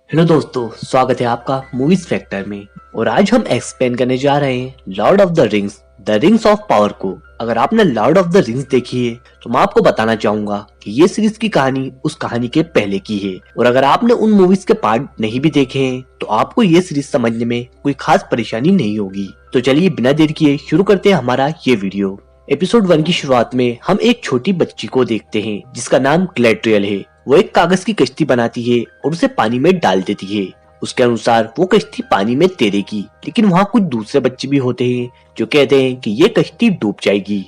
Hello दोस्तों, स्वागत है आपका मूवीज फैक्टर में। और आज हम एक्सप्लेन करने जा रहे हैं Lord of the rings of power को। अगर आपने लॉर्ड ऑफ द रिंग्स देखी है तो मैं आपको बताना चाहूंगा कि ये सीरीज की कहानी उस कहानी के पहले की है। और अगर आपने उन मूवीज के पार्ट नहीं भी देखे हैं तो आपको ये सीरीज समझने में कोई खास परेशानी नहीं होगी। तो चलिए बिना देर किए शुरू करते हैं हमारा ये वीडियो। एपिसोड 1 की शुरुआत में हम एक छोटी बच्ची को देखते हैं जिसका नाम ग्लैड्रियल है। वो एक कागज की कश्ती बनाती है और उसे पानी में डाल देती है। उसके अनुसार वो कश्ती पानी में तैरेगी, लेकिन वहाँ कुछ दूसरे बच्चे भी होते हैं जो कहते हैं कि ये कश्ती डूब जाएगी।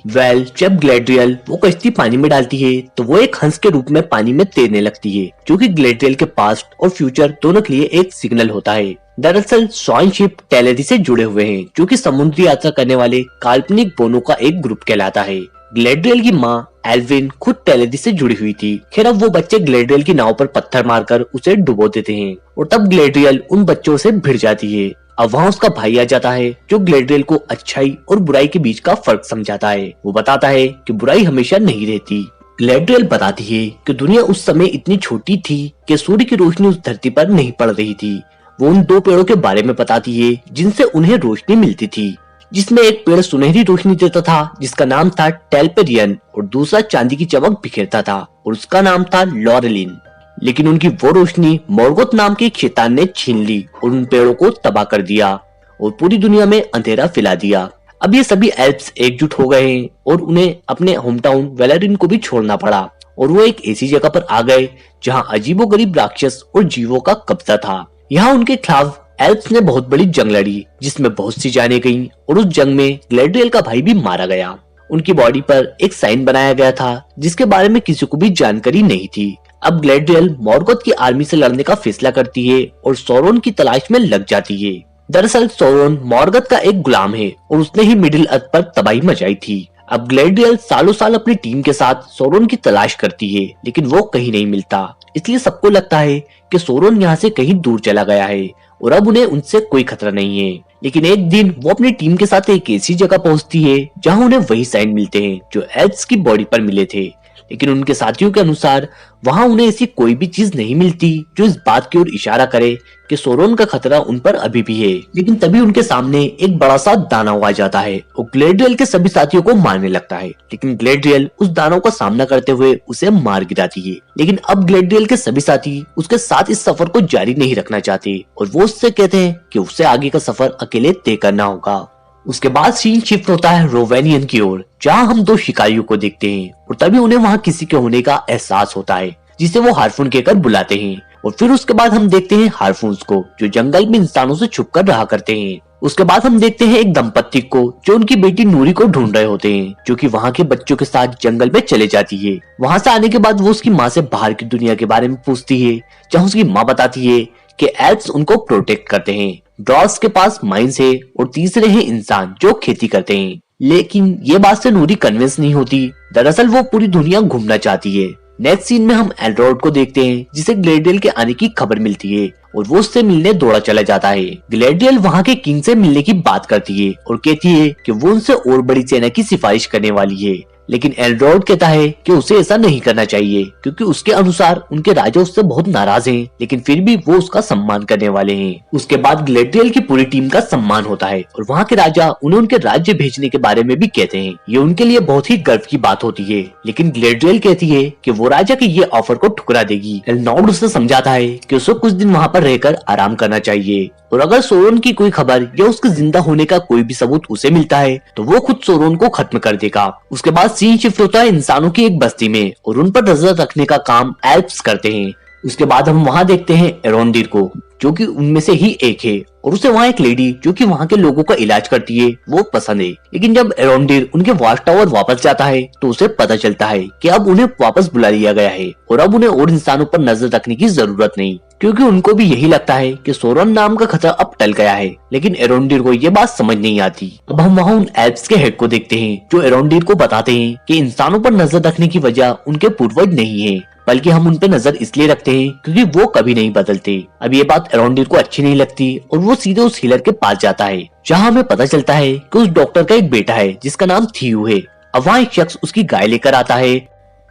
जब ग्लैड्रियल वो कश्ती पानी में डालती है तो वो एक हंस के रूप में पानी में तैरने लगती है, जो कि ग्लैड्रियल के पास्ट और फ्यूचर दोनों के लिए एक सिग्नल होता है। दरअसल स्वाइन शिप टेलेरी से जुड़े हुए हैं, जो कि समुद्री यात्रा करने वाले काल्पनिक बोनों का एक ग्रुप कहलाता है। ग्लैड्रियल की माँ एल्विन खुद टेलेरी से जुड़ी हुई थी। खैर अब वो बच्चे ग्लैड्रियल की नाव पर पत्थर मारकर उसे डुबो देते हैं और तब ग्लैड्रियल उन बच्चों से भिड़ जाती है। अब वहाँ उसका भाई आ जाता है जो ग्लैड्रियल को अच्छाई और बुराई के बीच का फर्क समझाता है। वो बताता है कि बुराई हमेशा नहीं रहती। ग्लैड्रियल बताती है कि दुनिया उस समय इतनी छोटी थी कि सूर्य की रोशनी उस धरती पर नहीं पड़ रही थी। वो उन दो पेड़ों के बारे में बताती है जिनसे उन्हें रोशनी मिलती थी, जिसमें एक पेड़ सुनहरी रोशनी देता था जिसका नाम था टेल्पेरियन और दूसरा चांदी की चमक बिखेरता था और उसका नाम था लॉरेलिन। लेकिन उनकी वो रोशनी मोर्गोथ नाम के एक शैतान ने छीन ली और उन पेड़ों को तबाह कर दिया और पूरी दुनिया में अंधेरा फैला दिया। अब ये सभी एल्फ्स एकजुट हो गए हैं और उन्हें अपने होम टाउन वेलेरिन को भी छोड़ना पड़ा और वो एक ऐसी जगह पर आ गए जहाँ अजीबोगरीब राक्षस और जीवों का कब्जा था। यहाँ उनके खिलाफ एल्फ्स ने बहुत बड़ी जंग लड़ी जिसमें बहुत सी जानें गईं और उस जंग में ग्लैड्रियल का भाई भी मारा गया। उनकी बॉडी पर एक साइन बनाया गया था जिसके बारे में किसी को भी जानकारी नहीं थी। अब ग्लैड्रियल मोर्गोथ की आर्मी से लड़ने का फैसला करती है और सौरोन की तलाश में लग जाती है। दरअसल सौरोन मोर्गोथ का एक गुलाम है और उसने ही मिडिल अर्थ पर तबाही मचाई थी। अब ग्लैड्रियल सालों साल अपनी टीम के साथ सौरोन की तलाश करती है, लेकिन वो कहीं नहीं मिलता। इसलिए सबको लगता है कि सौरोन यहाँ से कहीं दूर चला गया है और अब उन्हें उनसे कोई खतरा नहीं है। लेकिन एक दिन वो अपनी टीम के साथ एक ऐसी जगह पहुंचती है जहां उन्हें वही साइन मिलते हैं जो एल्फ्स की बॉडी पर मिले थे। लेकिन उनके साथियों के अनुसार वहां उन्हें ऐसी कोई भी चीज नहीं मिलती जो इस बात की ओर इशारा करे कि सौरोन का खतरा उन पर अभी भी है। लेकिन तभी उनके सामने एक बड़ा सा दानव आ जाता है और ग्लैड्रियल के सभी साथियों को मारने लगता है। लेकिन ग्लैड्रियल उस दानव का सामना करते हुए उसे मार गिराती है। लेकिन अब ग्लैड्रियल के सभी साथी उसके साथ इस सफर को जारी नहीं रखना चाहते और वो उससे कहते हैं कि उसे आगे का सफर अकेले तय करना होगा। उसके बाद सीन शिफ्ट होता है रोवेनियन की ओर, जहां हम दो शिकारियों को देखते हैं और तभी उन्हें वहां किसी के होने का एहसास होता है जिसे वो हार्फून कहकर बुलाते हैं। और फिर उसके बाद हम देखते हैं हार्फून्स को जो जंगल में इंसानों से छुप कर रहा करते हैं। उसके बाद हम देखते हैं एक दंपत्ति को जो उनकी बेटी नूरी को ढूंढ रहे होते हैं, जो कि वहाँ के बच्चों के साथ जंगल में चले जाती है। वहाँ से आने के बाद वो उसकी माँ से बाहर की दुनिया के बारे में पूछती है, जहाँ उसकी माँ बताती है कि एल्फ्स उनको प्रोटेक्ट करते हैं। ड्रॉस के पास माइंस है और तीसरे हैं इंसान जो खेती करते हैं। लेकिन ये बात से नूरी कन्विंस नहीं होती। दरअसल वो पूरी दुनिया घूमना चाहती है। नेक्स्ट सीन में हम एल्रोड को देखते हैं जिसे ग्लैड्रियल के आने की खबर मिलती है और वो उससे मिलने दौड़ा चला जाता है। ग्लैड्रियल वहाँ के किंग से मिलने की बात करती है और कहती है कि वो उनसे और बड़ी सेना की सिफारिश करने वाली है। लेकिन एल्रोड कहता है कि उसे ऐसा नहीं करना चाहिए क्योंकि उसके अनुसार उनके राजा उससे बहुत नाराज हैं, लेकिन फिर भी वो उसका सम्मान करने वाले हैं। उसके बाद ग्लैड्रियल की पूरी टीम का सम्मान होता है और वहाँ के राजा उन्हें उनके राज्य भेजने के बारे में भी कहते हैं। ये उनके लिए बहुत ही गर्व की बात होती है। लेकिन ग्लैड्रियल कहती है कि वो राजा के ये ऑफर को ठुकरा देगी। एल्रोड उसे समझाता है कि उसे कुछ दिन वहाँ पर रहकर आराम करना चाहिए और अगर सौरोन की कोई खबर या उसके जिंदा होने का कोई भी सबूत उसे मिलता है तो वो खुद सौरोन को खत्म कर देगा। उसके बाद सीन शिफ्ट होता है इंसानों की एक बस्ती में और उन पर नजर रखने का काम एल्फ्स करते हैं। उसके बाद हम वहाँ देखते हैं एरोंडिर को, जो कि उनमें से ही एक है और उसे वहाँ एक लेडी जो कि वहाँ के लोगों का इलाज करती है वो पसंद है। लेकिन जब एरोंडिर उनके वॉच टावर वापस जाता है तो उसे पता चलता है कि अब उन्हें वापस बुला लिया गया है और अब उन्हें और इंसानों पर नजर रखने की जरूरत नहीं, क्योंकि उनको भी यही लगता है कि सौरोन नाम का खतरा अब टल गया है। लेकिन एरोंडिर को ये बात समझ नहीं आती। अब हम वहाँ उन एल्फ्स के हेड को देखते हैं जो एरोंडिर को बताते हैं कि इंसानों पर नजर रखने की वजह उनके पूर्वज नहीं है, बल्कि हम उन पे नजर इसलिए रखते हैं क्योंकि वो कभी नहीं बदलते। अब ये बात एरोंडिर को अच्छी नहीं लगती और वो सीधे उस हीलर के पास जाता है, जहाँ हमें पता चलता है कि उस डॉक्टर का एक बेटा है जिसका नाम थियू है। अब वहाँ एक शख्स उसकी गाय लेकर आता है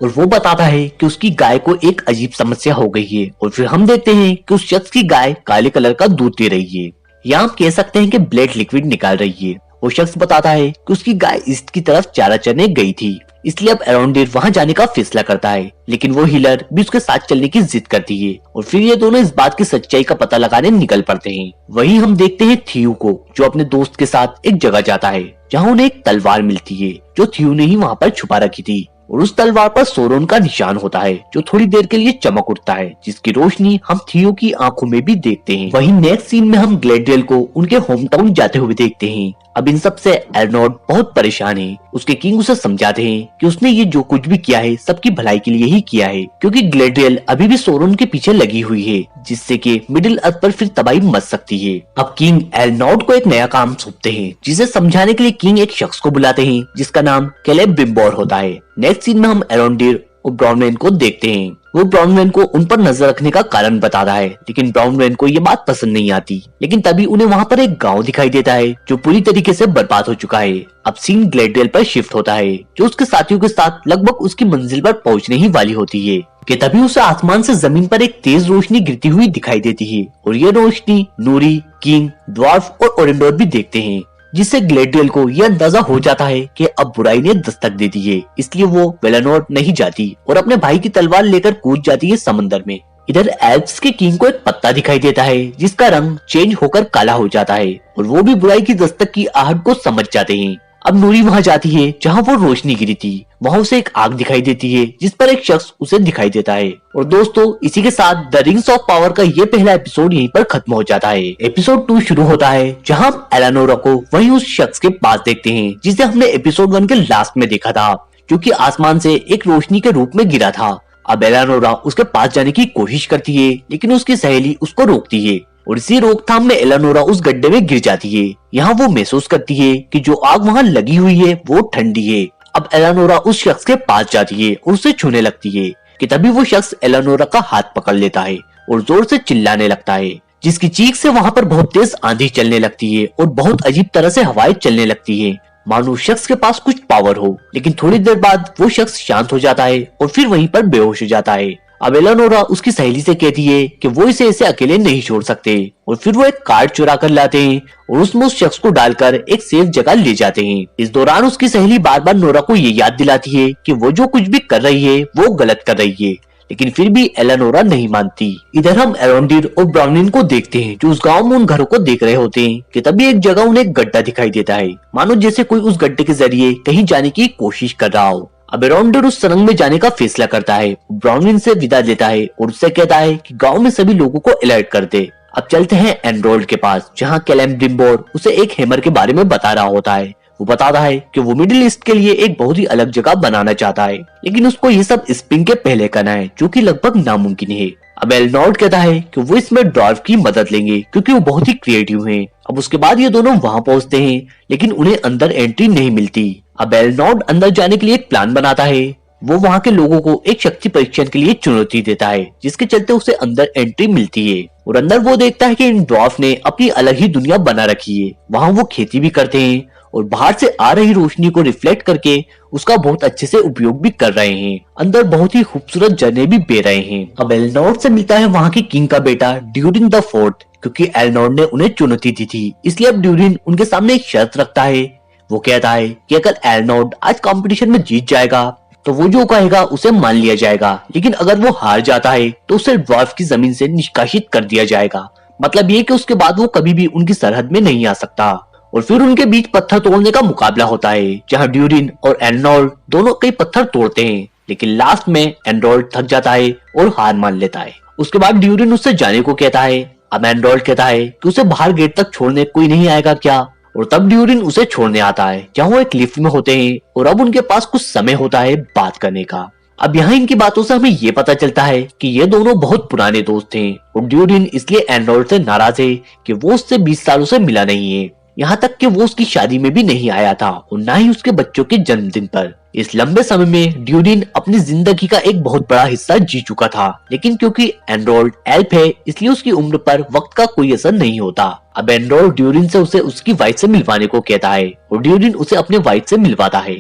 और वो बताता है कि उसकी गाय को एक अजीब समस्या हो गई है। और फिर हम देखते हैं कि उस शख्स की गाय काले कलर का दूध दे रही है, या हम कह सकते हैं कि ब्लड लिक्विड निकाल रही है। वो शख्स बताता है कि उसकी गाय ईस्ट की तरफ चारा चरने गई थी, इसलिए अब एरोंडेर वहां जाने का फैसला करता है। लेकिन वो हीलर भी उसके साथ चलने की जिद करती है और फिर ये दोनों इस बात की सच्चाई का पता लगाने निकल पड़ते हैं। वहीं हम देखते हैं थियू को, जो अपने दोस्त के साथ एक जगह जाता है जहाँ उन्हें एक तलवार मिलती है जो थियू ने ही वहाँ पर छुपा रखी थी। और उस तलवार पर सोरोन का निशान होता है जो थोड़ी देर के लिए चमक उठता है, जिसकी रोशनी हम थियो की आंखों में भी देखते हैं। वहीं नेक्स्ट सीन में हम ग्लेडियल को उनके होम टाउन जाते हुए देखते हैं। अब इन सब से एरनॉड बहुत परेशान है। उसके किंग उसे समझाते हैं कि उसने ये जो कुछ भी किया है सबकी भलाई के लिए ही किया है, क्योंकि ग्लेडियल अभी भी सोरोन के पीछे लगी हुई है, जिससे कि मिडिल अर्थ पर फिर तबाही मच सकती है। अब किंग एरनॉड को एक नया काम सौंपते हैं, जिसे समझाने के लिए किंग एक शख्स को बुलाते हैं जिसका नाम कैलेब ब्रिम्बोर होता है। नेक्स्ट सीन में हम एरोंडेर और ब्राउनवेन को देखते हैं। वो ब्राउनवेन को उन पर नजर रखने का कारण बताता है, लेकिन ब्राउनवेन को ये बात पसंद नहीं आती। लेकिन तभी उन्हें वहाँ पर एक गांव दिखाई देता है जो पूरी तरीके से बर्बाद हो चुका है। अब सीन ग्लेडियल पर शिफ्ट होता है, जो उसके साथियों के साथ लगभग उसकी मंजिल पर पहुँचने ही वाली होती है कि तभी उसे आसमान से जमीन पर एक तेज रोशनी गिरती हुई दिखाई देती है। और ये रोशनी नूरी, किंग, ड्वार्फ और ओरेंडोर भी देखते हैं, जिससे ग्लेडियल को यह अंदाजा हो जाता है कि अब बुराई ने दस्तक दे दी है। इसलिए वो वेलानोर नहीं जाती और अपने भाई की तलवार लेकर कूद जाती है समंदर में। इधर एल्फ्स के किंग को एक पत्ता दिखाई देता है जिसका रंग चेंज होकर काला हो जाता है और वो भी बुराई की दस्तक की आहट को समझ जाते हैं। अब नूरी वहां जाती है जहां वो रोशनी गिरी थी। वहां उसे एक आग दिखाई देती है जिस पर एक शख्स उसे दिखाई देता है। और दोस्तों, इसी के साथ द रिंग्स ऑफ पावर का ये पहला एपिसोड यहीं पर खत्म हो जाता है। एपिसोड 2 शुरू होता है जहां हम एलानोरा को वहीं उस शख्स के पास देखते हैं जिसे हमने एपिसोड 1 के लास्ट में देखा था, जो कि आसमान से एक रोशनी के रूप में गिरा था। अब एलानोरा उसके पास जाने की कोशिश करती है, लेकिन उसकी सहेली उसको रोकती है और इसी रोकथाम में एलानोरा उस गड्ढे में गिर जाती है। यहाँ वो महसूस करती है कि जो आग वहाँ लगी हुई है वो ठंडी है। अब एलानोरा उस शख्स के पास जाती है और उसे छूने लगती है कि तभी वो शख्स एलानोरा का हाथ पकड़ लेता है और जोर से चिल्लाने लगता है, जिसकी चीख से वहाँ पर बहुत तेज आंधी चलने लगती है और बहुत अजीब तरह से हवाएं चलने लगती है, मानो उस शख्स के पास कुछ पावर हो। लेकिन थोड़ी देर बाद वो शख्स शांत हो जाता है और फिर वहीं पर बेहोश हो जाता है। अब एलानोरा उसकी सहेली से कहती है कि वो इसे ऐसे अकेले नहीं छोड़ सकते और फिर वो एक कार्ड चुरा कर लाते हैं और उसमें उस शख्स को डालकर एक सेफ जगह ले जाते हैं। इस दौरान उसकी सहेली बार बार नोरा को ये याद दिलाती है कि वो जो कुछ भी कर रही है वो गलत कर रही है, लेकिन फिर भी एलानोरा नहीं मानती। इधर हम एरोंडेर और ब्राउनिन को देखते हैं जो उस गांव में उन घरों को देख रहे होते हैं कि तभी एक जगह उन्हें एक गड्ढा दिखाई देता है, मानो जैसे कोई उस गड्ढे के जरिए कहीं जाने की कोशिश कर रहा हो। अब एरोंडेर उस सुरंग में जाने का फैसला करता है, ब्राउनिन से विदा लेता है और उससे कहता है कि गांव में सभी लोगों को अलर्ट कर दे। अब चलते हैं एनरोल्ड के पास, जहां कैलेब ब्रिम्बोर उसे एक हैमर के बारे में बता रहा होता है। वो बताता है कि वो मिडिल ईस्ट के लिए एक बहुत ही अलग जगह बनाना चाहता है, लेकिन उसको ये सब स्प्रिंग के पहले करना है, जो कि लगभग नामुमकिन है। अब एलनॉर्ड कहता है कि वो इसमें ड्वार्फ की मदद लेंगे क्योंकि वो बहुत ही क्रिएटिव हैं। अब उसके बाद ये दोनों वहां पहुंचते हैं, लेकिन उन्हें अंदर एंट्री नहीं मिलती। अब एलनॉर्ड अंदर जाने के लिए एक प्लान बनाता है। वो वहाँ के लोगों को एक शक्ति परीक्षण के लिए चुनौती देता है, जिसके चलते उसे अंदर एंट्री मिलती है और अंदर वो देखता है कि इन ड्वार्फ ने अपनी अलग ही दुनिया बना रखी है। वहाँ वो खेती भी करते हैं और बाहर से आ रही रोशनी को रिफ्लेक्ट करके उसका बहुत अच्छे से उपयोग भी कर रहे हैं। अंदर बहुत ही खूबसूरत झरने भी बह रहे हैं। अब एलनॉर्ड से मिलता है वहाँ के किंग का बेटा ड्यूरिन द फोर्थ, क्योंकि एलनॉर्ड ने उन्हें चुनौती दी थी, इसलिए अब ड्यूरिन उनके सामने एक शर्त रखता है। वो कहता है कि अगर एलनॉर्ड आज कंपटीशन में जीत जाएगा तो वो जो कहेगा उसे मान लिया जाएगा, लेकिन अगर वो हार जाता है तो उसे ड्वार्फ की जमीन से निष्कासित कर दिया जाएगा। मतलब ये कि उसके बाद वो कभी भी उनकी सरहद में नहीं आ सकता। और फिर उनके बीच पत्थर तोड़ने का मुकाबला होता है, जहां ड्यूरिन और एनरोल्ड दोनों कई पत्थर तोड़ते हैं, लेकिन लास्ट में एनरोल्ड थक जाता है और हार मान लेता है। उसके बाद ड्यूरिन उससे जाने को कहता है। अब एनरोल्ड कहता है कि उसे बाहर गेट तक छोड़ने कोई नहीं आएगा क्या, और तब ड्यूरिन उसे छोड़ने आता है, जहाँ वो एक लिफ्ट में होते हैं और अब उनके पास कुछ समय होता है बात करने का। अब यहाँ इनकी बातों से हमें ये पता चलता है कि ये दोनों बहुत पुराने दोस्त हैं और ड्यूरिन इसलिए एनरोल्ड से नाराज है कि वो उससे 20 सालों से मिला नहीं है, यहाँ तक कि वो उसकी शादी में भी नहीं आया था और न ही उसके बच्चों के जन्मदिन पर। इस लंबे समय में ड्यूरिन अपनी जिंदगी का एक बहुत बड़ा हिस्सा जी चुका था, लेकिन क्योंकि एनरोल्ड एल्फ है इसलिए उसकी उम्र पर वक्त का कोई असर नहीं होता। अब एनरोल्ड ड्यूरिन से उसे उसकी वाइफ से मिलवाने को कहता है और ड्यूरिन उसे अपने वाइफ से मिलवाता है।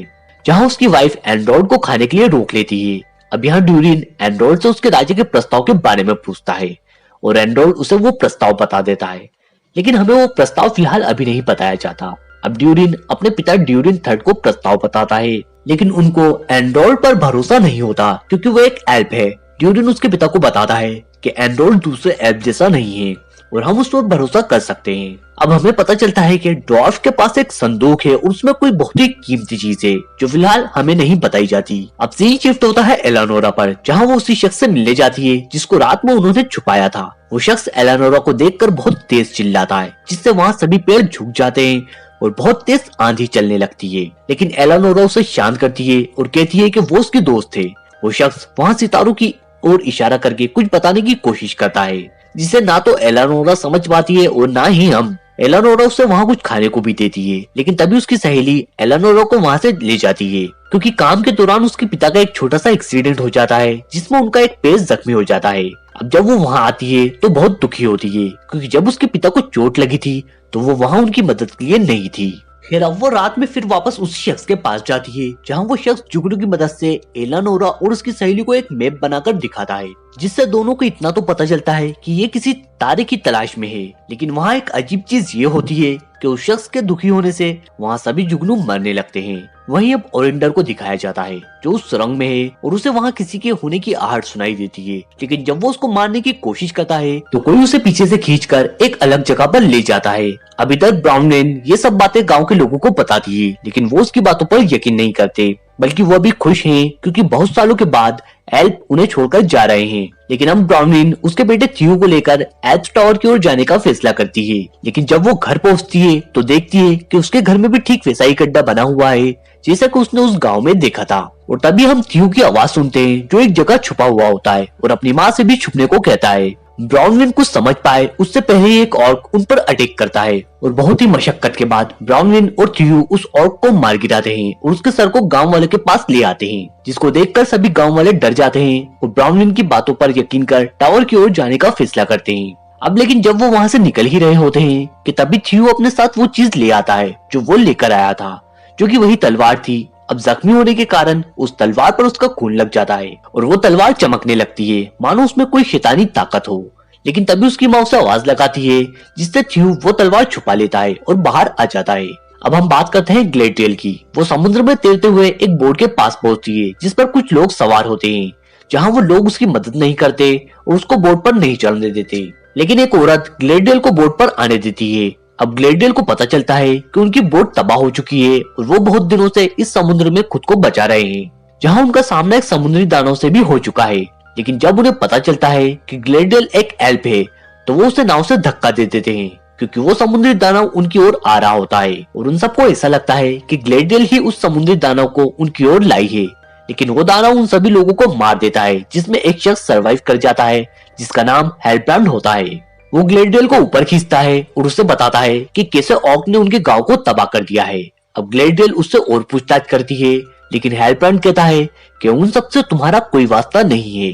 जहाँ उसकी वाइफ एंड्रॉइड को खाने के लिए रोक लेती है। अब यहाँ ड्यूरिन एंड्रॉइड से उसके राज्य के प्रस्ताव के बारे में पूछता है और एंड्रॉइड उसे वो प्रस्ताव बता देता है, लेकिन हमें वो प्रस्ताव फिलहाल अभी नहीं बताया जाता। अब ड्यूरिन अपने पिता ड्यूरिन थर्ड को प्रस्ताव बताता है, लेकिन उनको एंड्रॉइड पर भरोसा नहीं होता क्योंकि वो एक एल्फ है। ड्यूरिन उसके पिता को बताता है कि एंड्रॉइड दूसरे एल्फ जैसा नहीं है और हम उस पर भरोसा कर सकते हैं। अब हमें पता चलता है कि ड्वार्फ के पास एक संदूक है और उसमें कोई बहुत ही कीमती चीज है जो फिलहाल हमें नहीं बताई जाती। अब सीन शिफ्ट होता है एलानोरा पर, जहाँ वो उसी शख्स से मिलने जाती है जिसको रात में उन्होंने छुपाया था। वो शख्स एलानोरा को देखकर बहुत तेज चिल्लाता है, जिससे वहाँ सभी पेड़ झुक जाते हैं और बहुत तेज आंधी चलने लगती है। लेकिन एलानोरा उसे शांत करती है और कहती है कि वो उसकी दोस्त है। वो शख्स वहाँ सितारों की ओर इशारा करके कुछ बताने की कोशिश करता है, जिसे ना तो एलानोरा समझ पाती है और ना ही हम। एलानोरा उसे वहाँ कुछ खाने को भी देती है, लेकिन तभी उसकी सहेली एलानोरा को वहाँ से ले जाती है क्योंकि काम के दौरान उसके पिता का एक छोटा सा एक्सीडेंट हो जाता है जिसमें उनका एक पैर जख्मी हो जाता है। अब जब वो वहाँ आती है तो बहुत दुखी होती है क्योंकि जब उसके पिता को चोट लगी थी तो वो वहाँ उनकी मदद के लिए नहीं थी। खैर अब वो रात में फिर वापस उस शख्स के पास जाती है, जहाँ वो शख्स जुगनू की मदद से एलानोरा और उसकी सहेली को एक मैप बनाकर दिखाता है, जिससे दोनों को इतना तो पता चलता है कि ये किसी तारे की तलाश में है। लेकिन वहाँ एक अजीब चीज ये होती है कि उस शख्स के दुखी होने से वहाँ सभी जुगनू मरने लगते हैं। वहीं अब ओरिंडर को दिखाया जाता है जो उस सुरंग में है और उसे वहाँ किसी के होने की आहट सुनाई देती है। लेकिन जब वो उसको मारने की कोशिश करता है तो कोई उसे पीछे से खींचकर एक अलग जगह पर ले जाता है। अब इधर ब्राउनविन ये सब बातें गांव के लोगों को बताती है, लेकिन वो उसकी बातों पर यकीन नहीं करते, बल्कि वो भी खुश हैं क्योंकि बहुत सालों के बाद एल्फ उन्हें छोड़कर जा रहे हैं। लेकिन अब ब्राउनविन उसके बेटे थियो को लेकर एल्फ टावर की ओर जाने का फैसला करती है। लेकिन जब वो घर पहुंचती है तो देखती है कि उसके घर में भी ठीक वैसा ही गड्ढा बना हुआ है जैसा कि उसने उस गांव में देखा था। और तभी हम थियो की आवाज सुनते हैं जो एक जगह छुपा हुआ होता है और अपनी माँ से भी छुपने को कहता है। ब्राउनविन कुछ समझ पाए उससे पहले ही एक ऑर्क उन पर अटैक करता है और बहुत ही मशक्कत के बाद ब्राउनविन और थियो उस ऑर्क को मार गिराते हैं और उसके सर को गांव वाले के पास ले आते हैं, जिसको देखकर सभी गांव वाले डर जाते हैं और ब्राउनविन की बातों पर यकीन कर टावर की ओर जाने का फैसला करते हैं। अब लेकिन जब वो वहाँ से निकल ही रहे होते हैं कि तभी थियो अपने साथ वो चीज ले आता है जो वो लेकर आया था, जो कि वही तलवार थी। अब जख्मी होने के कारण उस तलवार पर उसका खून लग जाता है और वो तलवार चमकने लगती है मानो उसमें कोई शैतानी ताकत हो। लेकिन तभी उसकी माँ उसे आवाज लगाती है जिससे थियो वो तलवार छुपा लेता है और बाहर आ जाता है। अब हम बात करते हैं ग्लेडियल की। वो समुद्र में तैरते हुए एक बोट के पास पहुंचती है जिस पर कुछ लोग सवार होते हैं, जहाँ वो लोग उसकी मदद नहीं करते और उसको बोट पर नहीं चढ़ने देते। लेकिन एक औरत ग्लेडियल को बोट पर आने देती है। अब ग्लेडियल को पता चलता है कि उनकी बोट तबाह हो चुकी है और वो बहुत दिनों से इस समुद्र में खुद को बचा रहे हैं, जहाँ उनका सामना एक समुद्री दानव से भी हो चुका है। लेकिन जब उन्हें पता चलता है कि ग्लेडियल एक एल्फ है तो वो उसे नाव से धक्का दे देते हैं क्योंकि वो समुद्री दानव उनकी ओर आ रहा होता है और उन सबको ऐसा लगता है कि ग्लेडियल ही उस समुद्री दानव को उनकी ओर लाई है। लेकिन वो दानव उन सभी लोगों को मार देता है, जिसमें एक शख्स सरवाइव कर जाता है जिसका नाम हेल्ब्रांड होता है। वो ग्लेडियल को ऊपर खींचता है और उसे बताता है कि कैसे ऑर्क ने उनके गांव को तबाह कर दिया है। अब ग्लेडियल उससे और पूछताछ करती है, लेकिन हेल्ब्रांड कहता है कि उन सबसे तुम्हारा कोई वास्ता नहीं है।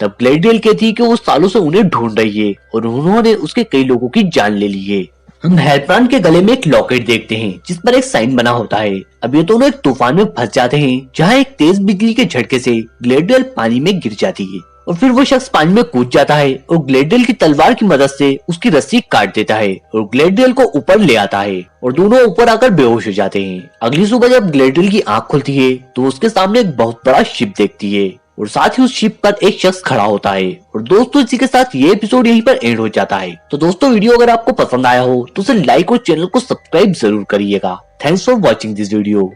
तब ग्लेडियल कहती है कि वो सालों से उन्हें ढूंढ रही है और उन्होंने उसके कई लोगों की जान ले ली है। हम हेल्ब्रांड के गले में एक लॉकेट देखते हैं जिस पर एक साइन बना होता है। अब ये दोनों एक तूफान में फंस जाते हैं जहाँ एक तेज बिजली के झटके से ग्लेडियल पानी में गिर जाती है और फिर वो शख्स पानी में कूद जाता है और ग्लेडियल की तलवार की मदद से उसकी रस्सी काट देता है और ग्लेडियल को ऊपर ले आता है और दोनों ऊपर आकर बेहोश हो जाते हैं। अगली सुबह जब ग्लेडियल की आंख खुलती है तो उसके सामने एक बहुत बड़ा शिप देखती है और साथ ही उस शिप पर एक शख्स खड़ा होता है। और दोस्तों इसी के साथ ये एपिसोड यहीं पर एंड हो जाता है। तो दोस्तों वीडियो अगर आपको पसंद आया हो तो उसे लाइक और चैनल को सब्सक्राइब जरूर करिएगा। Thanks for watching this video.